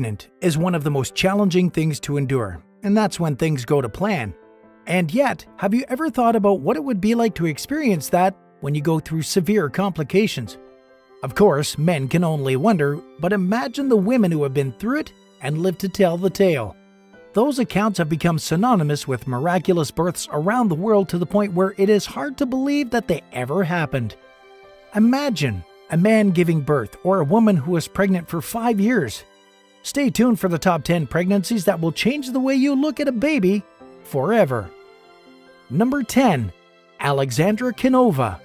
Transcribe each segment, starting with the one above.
Pregnant is one of the most challenging things to endure, and that's when things go to plan. And yet, have you ever thought about what it would be like to experience that when you go through severe complications? Of course, men can only wonder, but imagine the women who have been through it and lived to tell the tale. Those accounts have become synonymous with miraculous births around the world to the point where it is hard to believe that they ever happened. Imagine a man giving birth or a woman who was pregnant for 5 years. Stay tuned for the top 10 pregnancies that will change the way you look at a baby forever. Number 10. Alexandra Canova.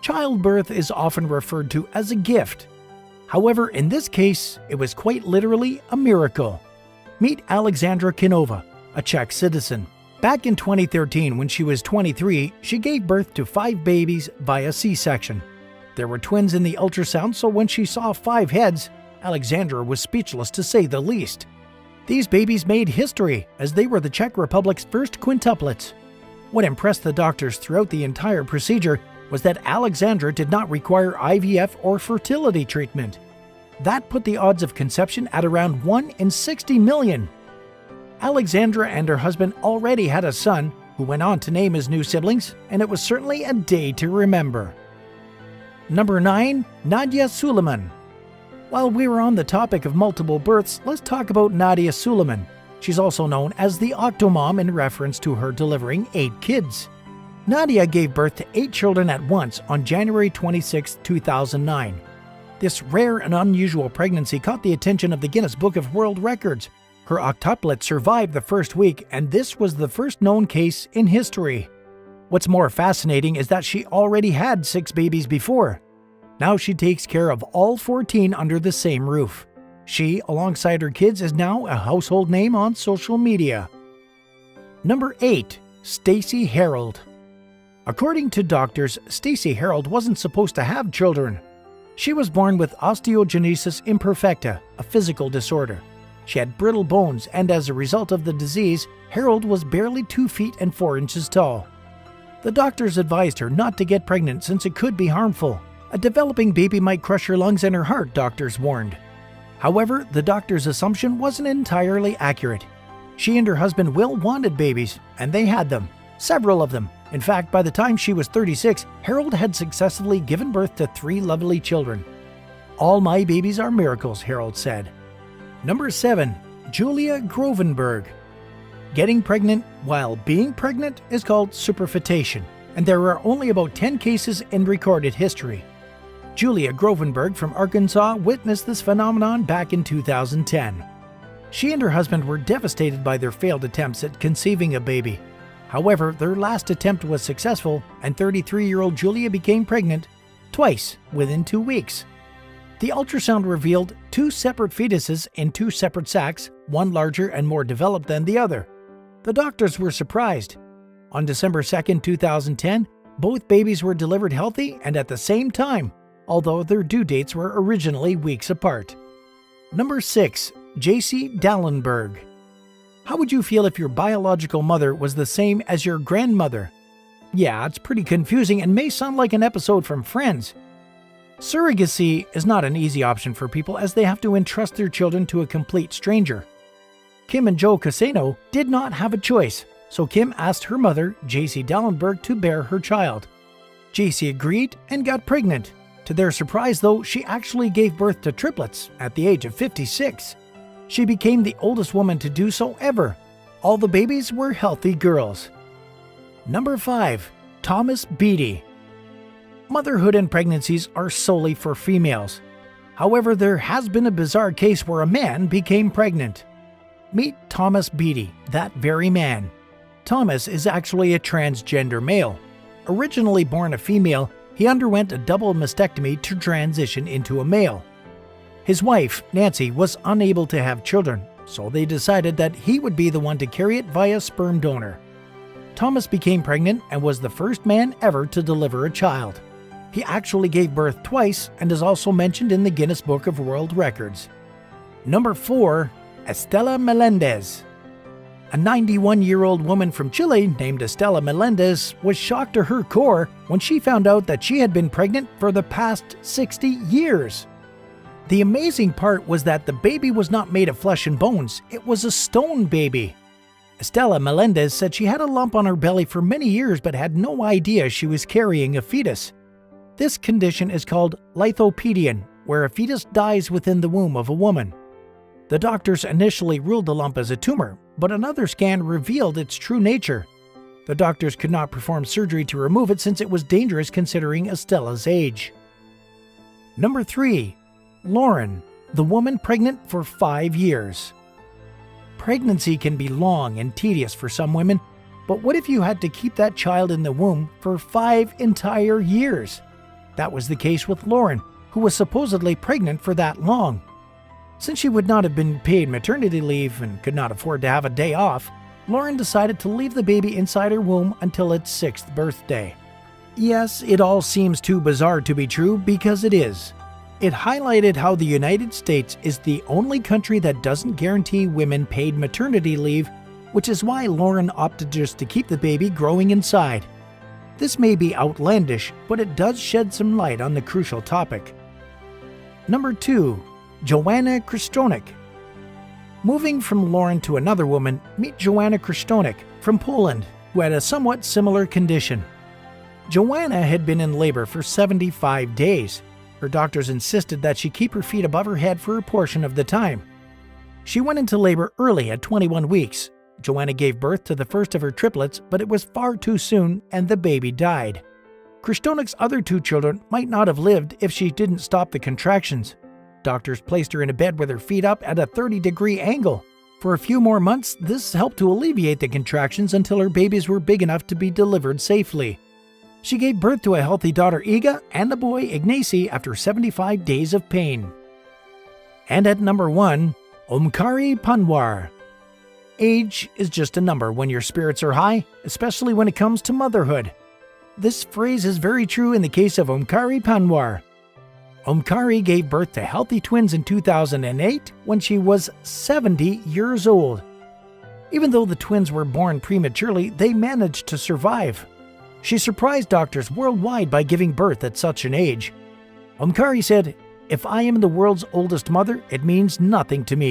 Childbirth is often referred to as a gift. However, in this case, it was quite literally a miracle. Meet Alexandra Canova, a Czech citizen. Back in 2013, when she was 23, she gave birth to 5 babies via C-section. There were twins in the ultrasound, so when she saw 5 heads, Alexandra was speechless to say the least. These babies made history, as they were the Czech Republic's first quintuplets. What impressed the doctors throughout the entire procedure was that Alexandra did not require IVF or fertility treatment. That put the odds of conception at around 1 in 60 million. Alexandra and her husband already had a son, who went on to name his new siblings, and it was certainly a day to remember. Number 9. Nadia Suleiman. While we were on the topic of multiple births, let's talk about Nadia Suleiman. She's also known as the Octomom in reference to her delivering 8 kids. Nadia gave birth to 8 children at once on January 26, 2009. This rare and unusual pregnancy caught the attention of the Guinness Book of World Records. Her octuplet survived the first week, and this was the first known case in history. What's more fascinating is that she already had 6 babies before. Now she takes care of all 14 under the same roof. She, alongside her kids, is now a household name on social media. Number 8. Stacey Harold. According to doctors, Stacey Harold wasn't supposed to have children. She was born with osteogenesis imperfecta, a physical disorder. She had brittle bones, and as a result of the disease, Harold was barely 2 feet and 4 inches tall. The doctors advised her not to get pregnant since it could be harmful. A developing baby might crush her lungs and her heart, doctors warned. However, the doctor's assumption wasn't entirely accurate. She and her husband Will wanted babies, and they had them. Several of them. In fact, by the time she was 36, Harold had successfully given birth to 3 lovely children. "All my babies are miracles," Harold said. Number 7. Julia Grovenberg. Getting pregnant while being pregnant is called superfetation, and there are only about 10 cases in recorded history. Julia Grovenberg from Arkansas witnessed this phenomenon back in 2010. She and her husband were devastated by their failed attempts at conceiving a baby. However, their last attempt was successful, and 33-year-old Julia became pregnant twice within 2 weeks. The ultrasound revealed 2 separate fetuses in 2 separate sacs, one larger and more developed than the other. The doctors were surprised. On December 2, 2010, both babies were delivered healthy and at the same time, although their due dates were originally weeks apart. Number 6. J.C. Dallenberg. How would you feel if your biological mother was the same as your grandmother? Yeah, it's pretty confusing and may sound like an episode from Friends. Surrogacy is not an easy option for people as they have to entrust their children to a complete stranger. Kim and Joe Casano did not have a choice, so Kim asked her mother, J.C. Dallenberg, to bear her child. J.C. agreed and got pregnant. To their surprise, though, she actually gave birth to triplets at the age of 56. She became the oldest woman to do so ever. All the babies were healthy girls. Number 5. Thomas Beattie. Motherhood and pregnancies are solely for females. However, there has been a bizarre case where a man became pregnant. Meet Thomas Beattie, that very man. Thomas is actually a transgender male. Originally born a female, he underwent a double mastectomy to transition into a male. His wife, Nancy, was unable to have children, so they decided that he would be the one to carry it via sperm donor. Thomas became pregnant and was the first man ever to deliver a child. He actually gave birth twice and is also mentioned in the Guinness Book of World Records. Number 4. Estela Melendez. A 91-year-old woman from Chile named Estela Melendez was shocked to her core when she found out that she had been pregnant for the past 60 years. The amazing part was that the baby was not made of flesh and bones, it was a stone baby. Estela Melendez said she had a lump on her belly for many years but had no idea she was carrying a fetus. This condition is called lithopedion, where a fetus dies within the womb of a woman. The doctors initially ruled the lump as a tumor, but another scan revealed its true nature. The doctors could not perform surgery to remove it since it was dangerous considering Estela's age. Number 3. Lauren, the woman pregnant for 5 years. Pregnancy can be long and tedious for some women, but what if you had to keep that child in the womb for 5 entire years? That was the case with Lauren, who was supposedly pregnant for that long. Since she would not have been paid maternity leave and could not afford to have a day off, Lauren decided to leave the baby inside her womb until its 6th birthday. Yes, it all seems too bizarre to be true because it is. It highlighted how the United States is the only country that doesn't guarantee women paid maternity leave, which is why Lauren opted just to keep the baby growing inside. This may be outlandish, but it does shed some light on the crucial topic. Number 2. Joanna Krzysztonek. Moving from Lauren to another woman, meet Joanna Krzysztonek from Poland, who had a somewhat similar condition. Joanna had been in labor for 75 days. Her doctors insisted that she keep her feet above her head for a portion of the time. She went into labor early at 21 weeks. Joanna gave birth to the first of her triplets, but it was far too soon and the baby died. Krzysztonek's other 2 children might not have lived if she didn't stop the contractions. Doctors placed her in a bed with her feet up at a 30-degree angle. For a few more months, this helped to alleviate the contractions until her babies were big enough to be delivered safely. She gave birth to a healthy daughter Iga and a boy Ignacy after 75 days of pain. And at number 1, Omkari Panwar. Age is just a number when your spirits are high, especially when it comes to motherhood. This phrase is very true in the case of Omkari Panwar. Omkari gave birth to healthy twins in 2008 when she was 70 years old. Even though the twins were born prematurely, they managed to survive. She surprised doctors worldwide by giving birth at such an age. Omkari said, "If I am the world's oldest mother, it means nothing to me.